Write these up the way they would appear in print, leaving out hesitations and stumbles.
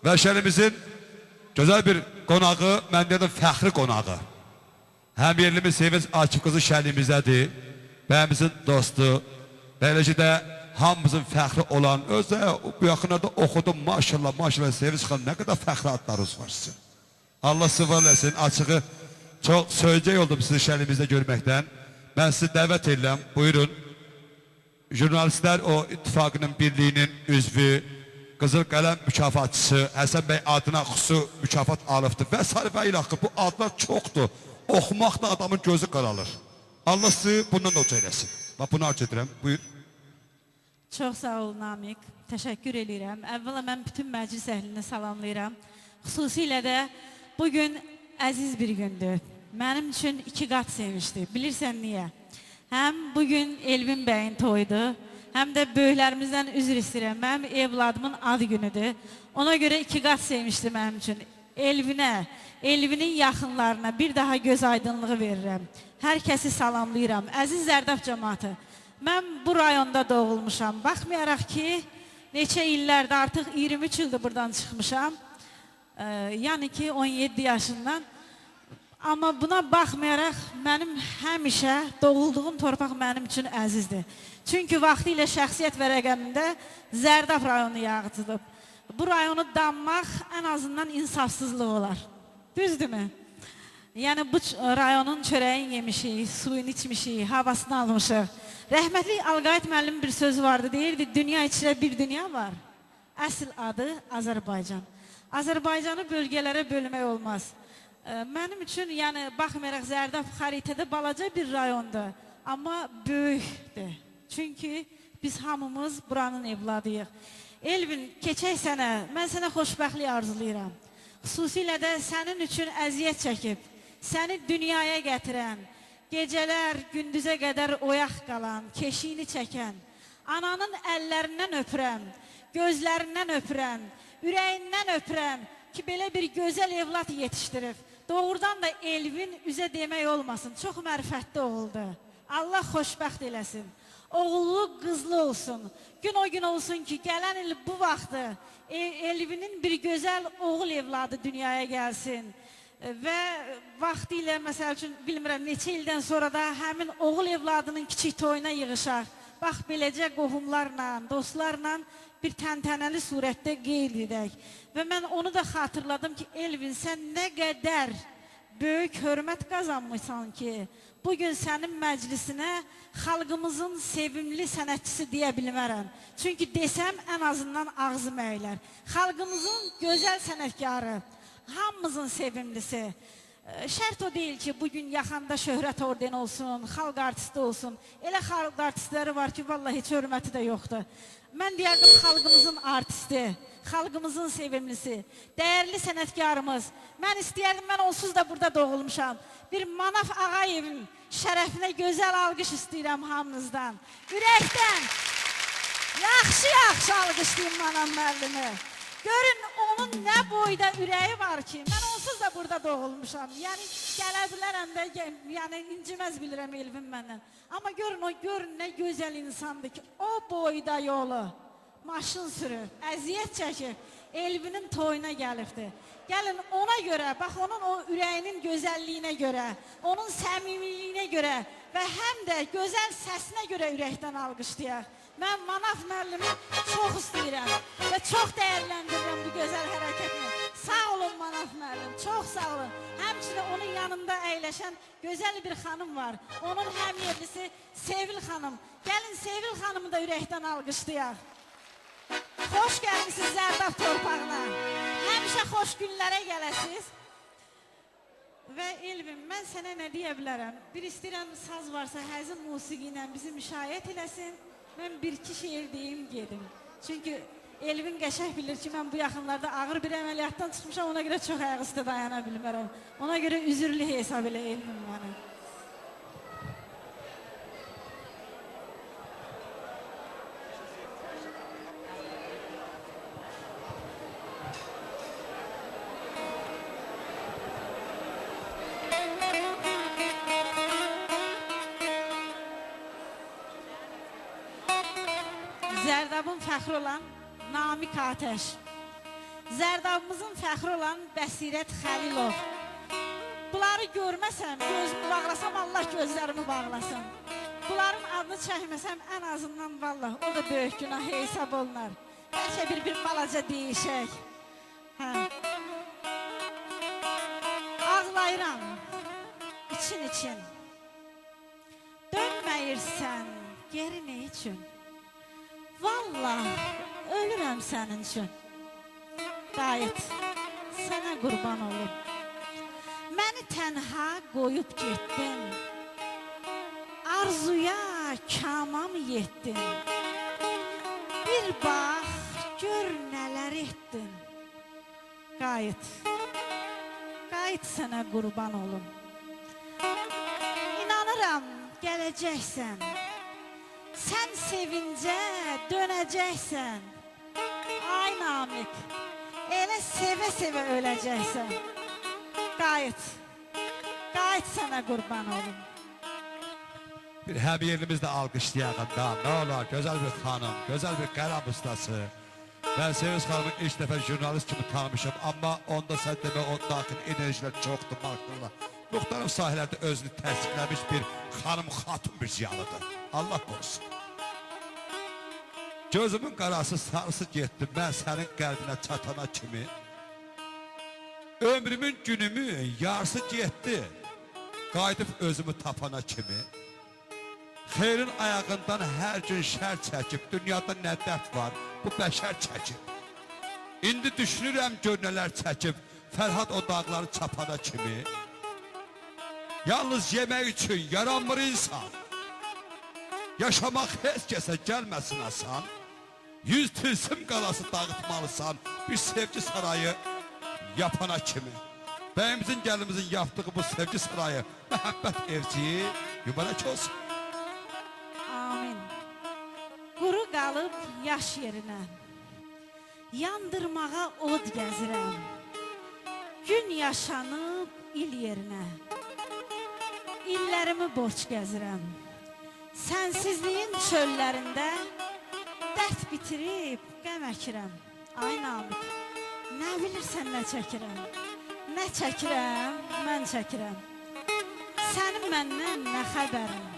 və şəhərimizin gözəl bir qonağı, mən deyədim fəxri qonağı. Həm yerlimiz Sevinç Akif qızı şəhərimizdədir, bəyimizin dostu, beləcə də hamımızın fəxri olan, özə bu yaxınlarda oxudum, maşallah, maşallah Sevinç xanım, nə qədər fəxri adlarınız var sizin. Allah sıfır eləsin, açığı çox söyleyəcək oldum sizi şəhərimizdə görməkdən. Mən sizi dəvət edirəm, buyurun. Jurnalistlər o ittifaqının birliyinin üzvü, Qızıl Qələm mükafatçısı, Həsən bəy adına xüsusi mükafat alıbdır və s. və ilaxı. Bu adlar çoxdur. Oxumaqda adamın gözü qaralır. Allah sizi bundan da uca eləsin. Bax, bunu arz edirəm, buyur. Çox sağ ol Namiq, təşəkkür edirəm. Əvvəla mən bütün məclis əhlini salamlayıram. Xüsusilə də bugün əziz bir gündür. Mənim üçün 2 qat sevmişdi. Bilirsən niyə? Həm bugün Elvin bəyin toyudur, həm də böyüklərimizdən üzr istəyirəm. Mənim evladımın ad günüdür. Ona görə 2 qat sevmişdi mənim üçün. Elvinə, Elvinin yaxınlarına bir daha göz aydınlığı verirəm. Hər kəsi salamlayıram. Əziz Zərdab cəmaatı, mən bu rayonda doğulmuşam. Baxmayaraq ki, neçə illərdə artıq 23 ildir buradan çıxmışam. Yəni ki, 17 yaşından. Amma buna baxmayaraq, mənim həmişə doğulduğum torpaq mənim üçün əzizdir. Çünki vaxtı ilə şəxsiyyət vərəqəmində Zərdab rayonu yağıtıdıb. Bu rayonu danmaq ən azından insafsızlıq olar. Düzdürmü? Yəni bu rayonun çörəyin yemişik, suyunu içmişik, havasını almışıq. Rəhmətli Alqayıt müəllim bir sözü vardı, deyirdi, dünya içində bir dünya var. Əsl adı Azərbaycan. Azərbaycanı bölgələrə bölmək olmaz. Mənim üçün, yəni, baxmayaraq Zərdab xəritədə balaca bir rayondur, amma böyükdür. Çünki biz hamımız buranın evladıyıq. Elvin, keçək sənə, mən sənə xoşbəxtlik arzulayıram. Xüsusilə də sənin üçün əziyyət çəkib, səni dünyaya gətirən, gecələr, gündüzə qədər oyaq qalan, keşiyini çəkən, ananın əllərindən öpürəm, gözlərindən öpürəm, ürəyindən öpürəm ki, belə bir gözəl evlad yetişdirib. Doğrudan da Elvin üzə demək olmasın, çox mərifətli oldu. Allah xoşbəxt eləsin. Oğullu, qızlı olsun. Gün o gün olsun ki, gələn il bu vaxtı Elvinin bir gözəl oğul evladı dünyaya gəlsin. Və vaxtı ilə, məsəl üçün, bilmirəm, neçə ildən sonra da həmin oğul evladının kiçik toyuna yığışaq. Bax, beləcə qohumlarla, dostlarla bir təntənəli surətdə qeyd edək. Və mən onu da xatırladım ki, Elvin, sən nə qədər böyük hörmət qazanmışsan ki, bugün sənin məclisinə xalqımızın sevimli sənətçisi deyə bilmərəm. Çünki desəm, ən azından ağzım əyilər. Xalqımızın gözəl sənətkarı, hamımızın sevimlisi. Şərt o deyil ki, bugün yaxanda şöhrət ordeni olsun, xalq artisti olsun. Elə xalq artistləri var ki, vallahi heç hörməti də yoxdur. Mən deyərdim, xalqımızın artisti, xalqımızın sevimlisi, dəyərli sənətkarımız. Mən istəyərdim, mən onsuz da burada doğulmuşam. Bir Manaf Ağayevin şərəfinə gözəl alqış istəyirəm hamınızdan. Ürəkdən yaxşı alqışlayın Manaf müəllimi. Görün, onun nə boyda ürəyi var ki, mən onsuz da burada doğulmuşam. Yəni, gələ bilərəm də, yəni, inciməz bilirəm Elvin məndən. Amma görün nə gözəl insandır ki, o boyda yolu maşın sürür, əziyyət çəkir, Elvinin toyuna gəlibdir. Gəlin, ona görə, bax, onun o ürəyinin gözəlliyinə görə, onun səmimiliyinə görə və həm də gözəl səsinə görə ürəkdən alqışlayaq. Mən Manaf müəllimi çox istəyirəm və çox dəyərləndirirəm bu gözəl hərəkətini. Sağ olun Manaf müəllim, çox sağ olun. Həmçinin onun yanında əyləşən gözəl bir xanım var. Onun həmyerlisi Sevil xanım. Gəlin Sevil xanımı da ürəkdən alqışlayaq. Xoş gəlmişsiniz Zərdab torpağına. Həmişə xoş günlərə gələsiniz. Və Elvin, mən sənə nə deyə bilərəm? Bir istəyirəm, saz varsa həzin musiqi ilə bizi müşayiət eləsin. Mən bir-iki şeir deyim, gedim. Çünki Elvin qəşəng bilir ki, mən bu yaxınlarda ağır bir əməliyyatdan çıxmışam, ona görə çox ayaqüstə dayana bilmərəm. Ona görə üzürlü hesab elə Elvin mənə. Zərdabın fəxri olan Namiq Atəş. Zərdabımızın fəxri olan Bəsirət Xəlilov. Bunları görməsəm, gözümü bağlasam, Allah gözlərimi bağlasın. Bunların adını çəkməsəm, ən azından vallah, o da böyük günah hesab olunar. Bəlkə bir balaca deyişək. Ağlayıram, için. Dönməyirsən, geri ne üçün? Vallah, ölürəm sənin üçün. Qayıt, sənə qurban olum. Məni tənha qoyub getdin. Arzuya, kama mı yetdin? Bir bax, gör nələr etdin. Qayıt, qayıt sənə qurban olum. İnanıram, gələcəksən. Sən sevincə dönəcəksən. Ay Namik, elə sevə-sevə öləcəksən. Qayıt, qayıt sənə qurban olum. Bir hem yerimizde alkışlayalım da ne olur, güzel bir hanım, güzel bir kalam ustası. Ben Sevinç Hanım'ı ilk defa jurnalist gibi tanımışım ama onda sen deme ondaki enerjiler çoktu maşallah. Muhtarım sahilerde özünü təsdiqləmiş bir hanım hatun bir ziyalıdır. Allah korusun. Gözümün qarası sarısı getdi ben senin qəlbinə çatana kimi. Ömrümün günümü yarısı getdi. Qayıdıb özümü tapana kimi. Xeyrin ayağından hər gün şər çəkib, dünyada nə dərd var, bu bəşər çəkib. İndi düşünürəm gör nələr çəkib, Fərhad o dağları çapana kimi. Yalnız yemək üçün yaranmır insan. Yaşamaq heç kəsə gəlməsin asan. 100 tilsim qalası dağıtmalısan, bir sevgi sarayı yapana kimi. Bəyimizin gəlimizin yaptığı bu sevgi sarayı, məhəbbət evciyi mübarək olsun. Quru qalıb yaş yerinə, yandırmağa od gəzirəm. Gün yaşanıb il yerinə, illərimi borc gəzirəm. Sənsizliyin çöllərində dərd bitirib qəm əkirəm. Ay Namik, nə bilirsən nə çəkirəm? Nə çəkirəm, mən çəkirəm. Sənin məndən nə xəbərin?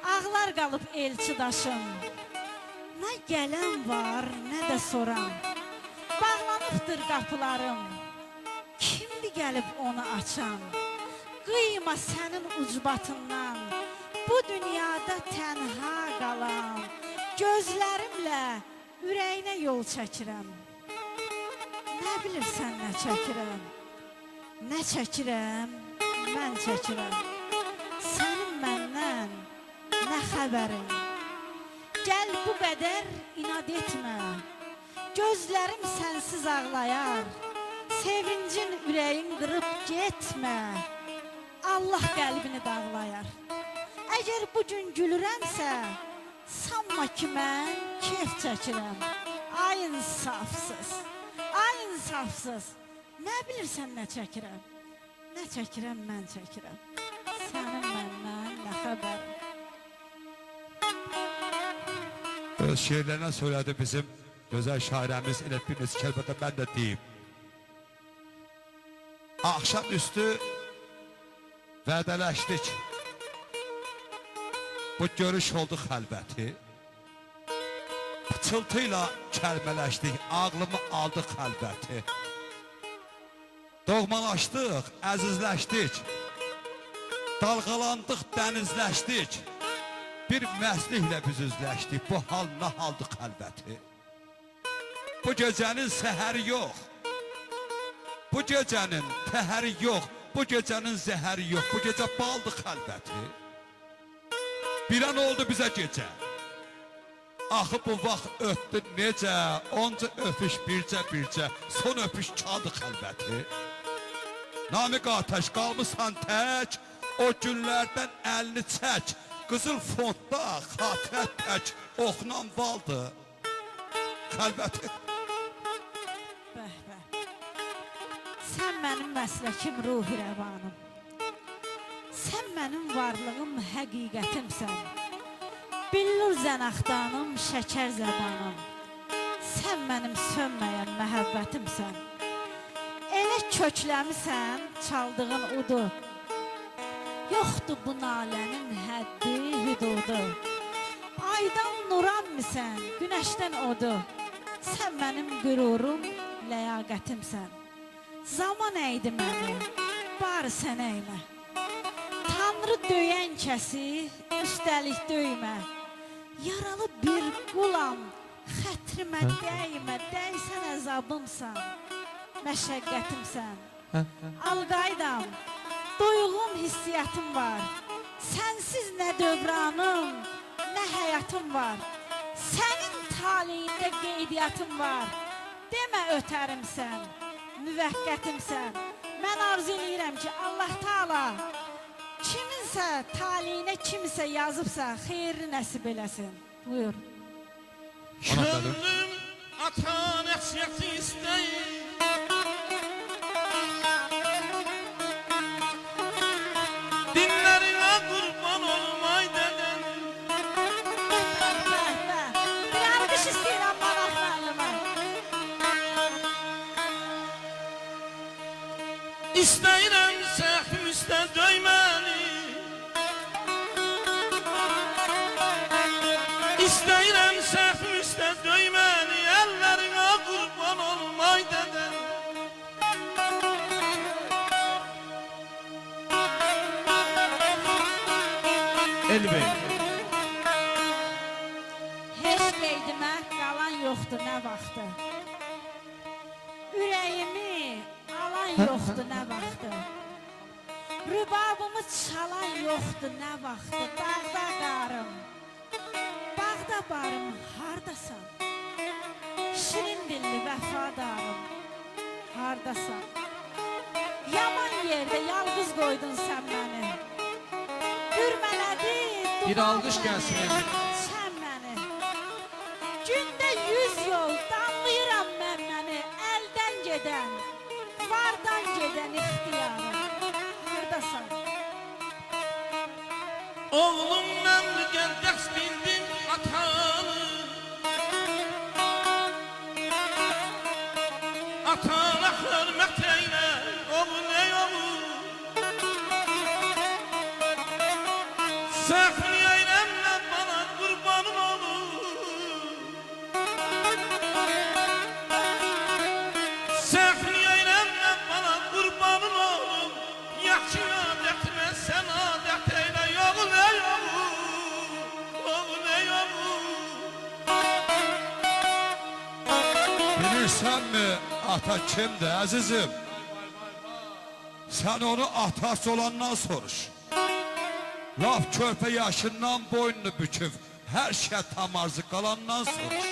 Ağlar qalıb elçi daşım. Nə gələn var, nə də soran. Bağlanıbdır qapılarım. Kimdi gəlib onu açan? Qıyma sənin ucbatından. Bu dünyada tənha qalam. Gözlərimlə ürəyinə yol çəkirəm. Nə bilirsən nə çəkirəm? Nə çəkirəm, mən çəkirəm. Sənin məndən nə xəbərin? Gəl bu qədər inad etmə. Gözlərim sənsiz ağlayar. Sevincin ürəyin qırıb getmə. Allah qəlbini dağlayar. Əgər bugün gülürəmsə, sanma ki mən keyf çəkirəm. Ay insafsız, ay insafsız. Nə bilirsən nə çəkirəm? Nə çəkirəm, mən çəkirəm. Sənin məndən nə xəbərin? Öz şiirlerine söyledi bizim güzel şairemiz elə bir neçə kəlmədə mən də deyim. Akşamüstü vədələşdik. Bu görüş oldu xəlbəti. Pıçıltıyla kəlmələşdik, ağlımı aldı xəlbəti. Doğmalaşdıq, əzizləşdik. Dalğalandıq, dənizləşdik. Bir məsliklə biz üzləşdik, bu hal nə haldı xəlbəti? Bu gecənin səhəri yox, bu gecənin təhəri yox, bu gecənin zəhəri yox, bu gecə baldı xəlbəti. Bir an oldu bizə gecə, axı bu vaxt ötdü necə, onca öpüş bircə, son öpüş çaldı xəlbəti. Namik Atəş qalmısan tək, o günlərdən əlini çək, qızıl fondda xatirət tək oxunan valdı xəlbəti. Bəh. Sən mənim məsləkim, ruhi rəvanım. Sən mənim varlığım, həqiqətimsən. Billur zənaxtanım, şəkər zəbanım. sən mənim sönməyən məhəbbətimsən. Elə kökləmisən çaldığın udu. Yoxdur bu nalənin həddi, hüdudu. Aydan nuranmısən, günəşdən odu. Sən mənim qürurum, ləyaqətimsən. Zaman əydi məni, barı sən əymə. Tanrı döyən kəsi, üstəlik döymə. Yaralı bir qulam, xətrimə dəymə, dəysən əzabımsan, məşəqqətimsən. Alqaydam, duyğum, hissiyyatım var. Sənsiz nə dövranım, nə həyatım var. Sənin taliyində qeydiyyatım var. Demə ötərimsən, müvəqqətimsən. Mən arzu edirəm ki, Allah Taala kiminsə taliyinə kimsə yazıbsa xeyirli nəsib eləsin. Buyur. Könlüm ata nəsiyyəti istəyir. Dinlərinə qurban olmay dədəm. Bir alqış istəyirəm maraqlarıma. İstəyirəm səhvim üstə döyməni. İstəyirəm səhvim üstə döyməni. Əllərinə qurban olmay dədəm. Elbey. Heç qeydimə qalan yoxdur nə vaxtı. Ürəyimi alan yoxdur nə vaxtı. Rübabımı çalan yoxdur nə vaxtı. Dağda qarım, bağda barım, hardasan? Şirin dilli vəfadarım, hardasan? Yaman yerdə yalqız qoydun sən məni. Hürmələdi, Bir alqış gəlsin. sən məni. Gündə 100 yol damlayıram mən məni. Əldən gedən, vardan gedən ixtiyarım. Hardasan? Oğlum mən müqəddəs bildim atanı. Atana hörmət eylə, oğul ey oğul. Səhvini eyləmlə bana qurbanım olur. Səhvini eyləmlə bana qurbanım olur. Yaxşı adətimə sən adət eylə, oğul ey oğul. Oğul ey oğul. Bilirsənmi ata kimdir əzizim? Sən onu atası olandan soruş. Laf körpə yaşından boynunu büküb, hər şey tamarzı qalandan soruş.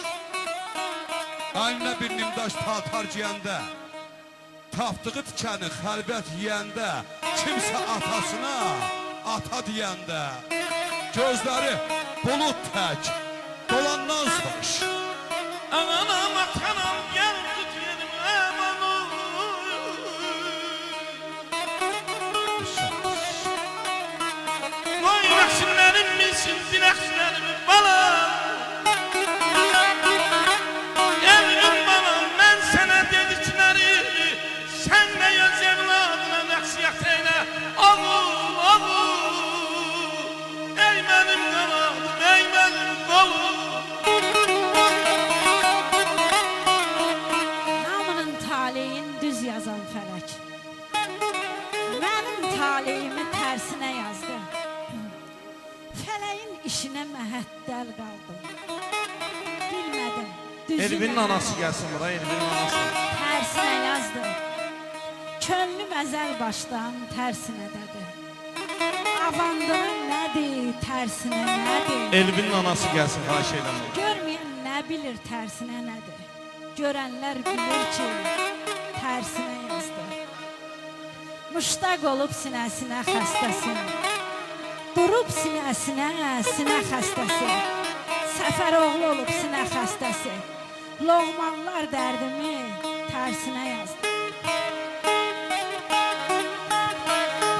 Əlinə bir nimdaş paltar giyəndə, tapdığı tikəni xəlbət yiyəndə, kimsə atasına ata deyəndə, gözləri bulut tək dolandan soruş. Anam atanam gel tut yerim aman Vay rəxsimlərim bilsin diləkçilərimi bala. Evrim bala mən sənə dedikləri sən nə yaz evladına nəsiyyət eylə. Oğul oğul ey mənim qanadım ey mənim qolum. Hamının taleyin düz yazan fələk. Mənim taleyimi tərsinə yazdı. Fələyin işinə məhəttəl qaldım. Bilmədim, Elvinin düzünə anası gəlsin bura, Elvinin anası. tərsinə yazdı. Könlüm əzəl başdan tərsinə dədi. Avandığın nədir, tərsinə nədir? Elvinin anası gəlsin, xahiş edirəm. Görməyən nə bilir tərsinə nədir? Görənlər bilir ki, tərsinə yazdı. Müştaq olub sinəsinə xəstəsin. Durub sinəsinə, sinə xəstəsi. Səfəroğlu olub sinə xəstəsi. Loğmanlar dərdimi tərsinə yazdı.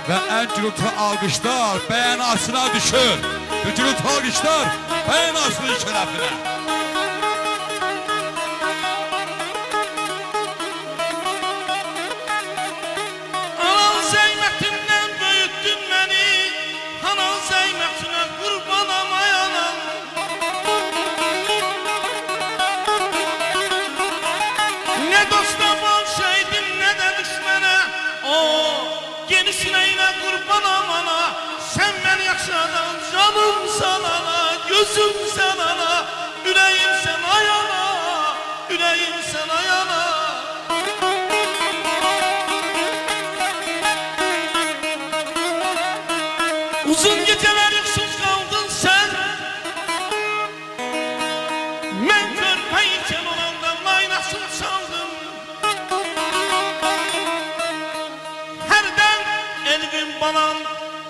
Və ən gürültü alqışlar bəyanatına düşür. Gürültü alqışlar bəyanatının şərəfinə. dosta bolşaydım ne de düşmene. O genişleyle kurban amana. Sen beni yaşadın canım sana, gözüm sana, yüreğim sana yana, yüreğim sana yana. Uzun geceler yuksuz kaldın sen. Ben körpeyken olandan laynasını çaldım. Herden elvin balan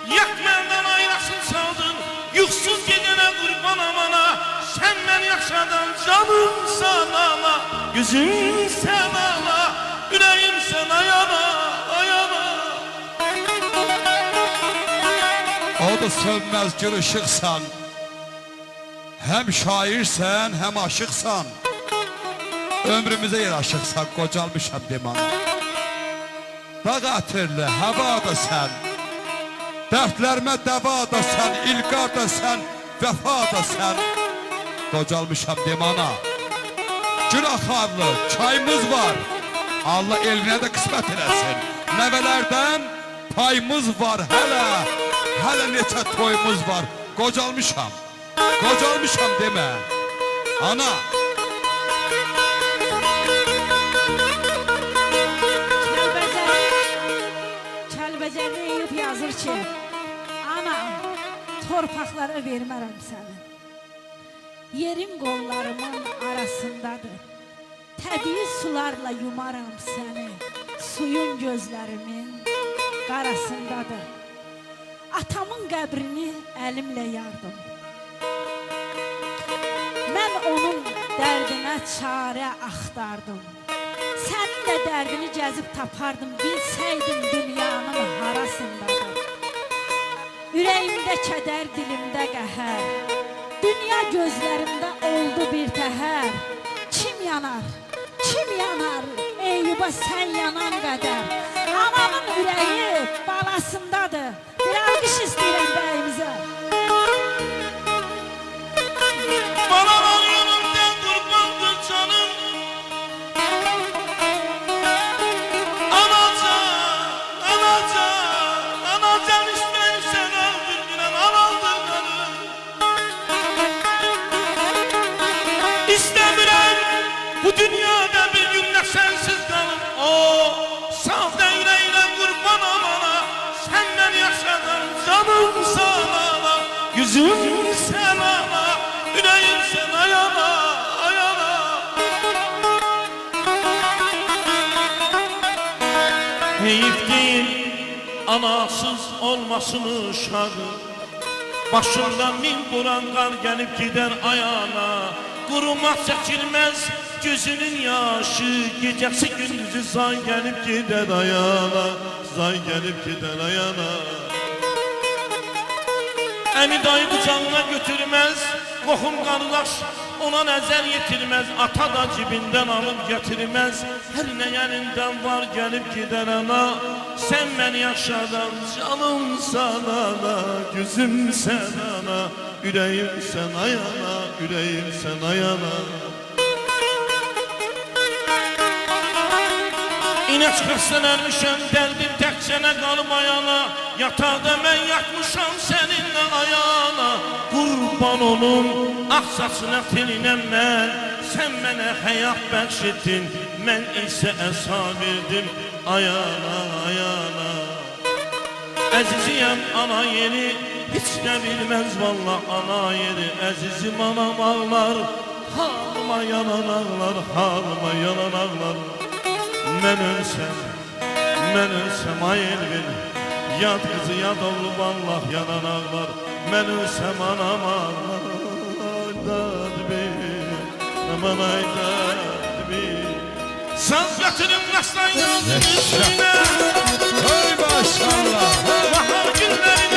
yakmenden aynasını çaldın. Yuksuz gecene kurban amana. Sen beni yaşadın canım sana, gözüm sana, yüreğim sana yana, yana. O da sönmez gül ışıksan. Hem şairsen hem aşıksan. Ömrümüze yaraşıksan, qocalmışam demana. Dağ atırlı, hava da sen. Dərdlərmə dəva da sən, ilqar da sən, vəfa da sən. Qocalmışam demana. Gül axarlı, çayımız var. Allah elinə də qismət eləsin. Nəvələrdən payımız var hələ. Hələ neçə toyumuz var. Qocalmışam. Qocalmışam demə. Ana. Kəlbəcəri eyib yazır ki, ana, torpaqlara vermərəm səni. Yerin qollarımın arasındadır. Təbii sularla yumaram səni. Suyun gözlərimin qarasındadır. Atamın qəbrini əlimlə yardım. Mən onun dərdinə çarə axtardım. Sənin də dərdini gəzib tapardım. Bilsəydim dünyanın harasındadır. Ürəyimdə kədər, dilimdə qəhər. Dünya gözlərimdə oldu bir təhər. Kim yanar, kim yanar, Eyüba sən yanan qədər. Anamın ürəyi balasındadır. Bir alqış istəyirəm bəyimizə. Balalar yanımda kurbandır canım. Anacan, anacan, anacan istersen öldür gülen analdır beni. İstemiyorum bu dünyada bir günle sensiz kalın. O sahte yüreğiyle kurban amana. Sen beni yaşadın canım sana, yüzüm sana, yüreğim sana yana, yana. Heyif değil anasız olmasını uşağı. Başından min buran qar gelip gider ayağına. Qurumaq çəkilməz gözünün yaşı. Gecəsi gündüzü zay gelip gider ayağına. Zay gelip gider ayağına. Əmi dayı qucağına götürmez. Qohum qardaş ona nəzər yetirmez. Ata da cibindən alıb getirmez. Hər nə yənindən var gelip gider ana. Sen beni yaşadan canım sana, gözüm sana, yüreğim sana yana, yüreğim sana yana. İnəç xəstələnmişəm, dərdim təkcənə qalıb ayana. Yataqda mən yatmışam səninlə ayana. Qurban olum, ağ saçına telinəm mən. Sən mənə həyat bəxş etdin, mən isə əsa verdim ayana, ayana. Əziziyəm ana yeri, heç nə bilməz valla ana yeri. Əzizim anam ağlar, halıma yanan ağlar, halıma yanan ağlar. Mən ölsəm ay Elvin. Yad qızı yad olub Allah yanan ağlar. Mən ölsəm anam ağlar. Aman aydat bir. Saz götürün başlayın üstüne. Hey maşallah. Bahar günlerine